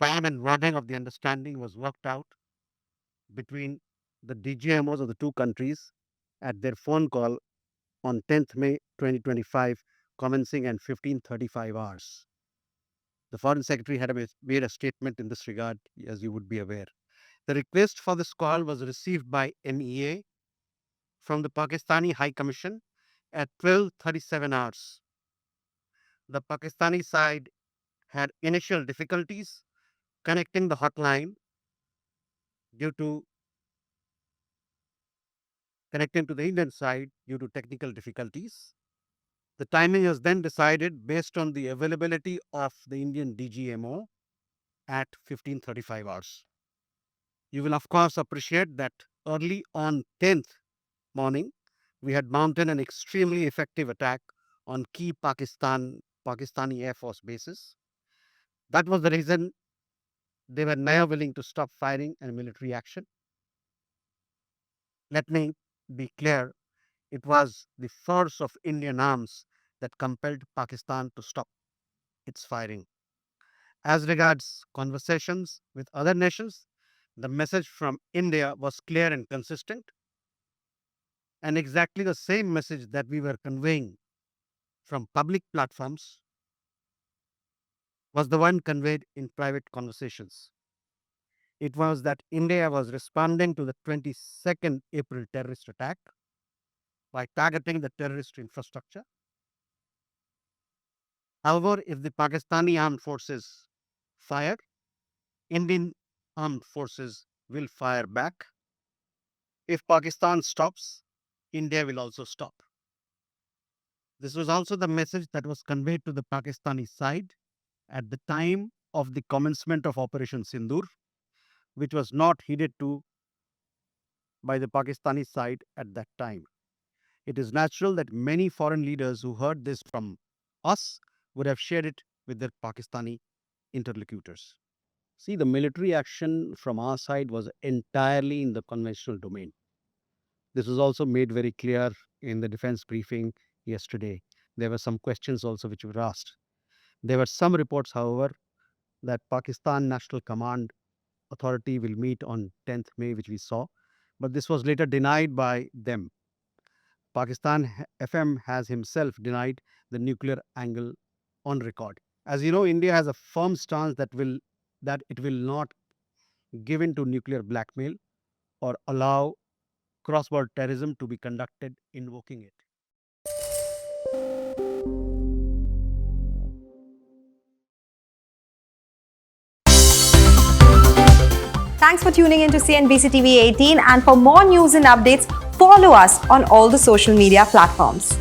time and wording of the understanding was worked out between the DGMOs of the two countries at their phone call on 10th May 2025, commencing at 15:35 hours. The Foreign Secretary had made a statement in this regard, as you would be aware. The request for this call was received by MEA from the Pakistani High Commission at 12:37 hours. The Pakistani side had initial difficulties connecting the hotline due to connecting to the Indian side due to technical difficulties. The timing was then decided based on the availability of the Indian DGMO at 15:35 hours. You will of course appreciate that early on 10th morning, we had mounted an extremely effective attack on key Pakistani Air Force bases. That was the reason they were never willing to stop firing and military action. Let me be clear, it was the force of Indian arms that compelled Pakistan to stop its firing. As regards conversations with other nations, the message from India was clear and consistent, and exactly the same message that we were conveying from public platforms was the one conveyed in private conversations. It was that India was responding to the 22nd April terrorist attack by targeting the terrorist infrastructure. However, if the Pakistani armed forces fire, Indian armed forces will fire back. If Pakistan stops, India will also stop. This was also the message that was conveyed to the Pakistani side at the time of the commencement of Operation Sindoor, which was not heeded to by the Pakistani side at that time. It is natural that many foreign leaders who heard this from us would have shared it with their Pakistani interlocutors. See, the military action from our side was entirely in the conventional domain. This was also made very clear in the defense briefing yesterday. There were some questions also which were asked. There were some reports, however, that Pakistan National Command Authority will meet on 10th May, which we saw, but this was later denied by them. Pakistan FM has himself denied the nuclear angle on record. As you know, India has a firm stance that it will not give in to nuclear blackmail or allow cross-border terrorism to be conducted invoking it. Thanks for tuning into CNBC TV 18, and for more news and updates, follow us on all the social media platforms.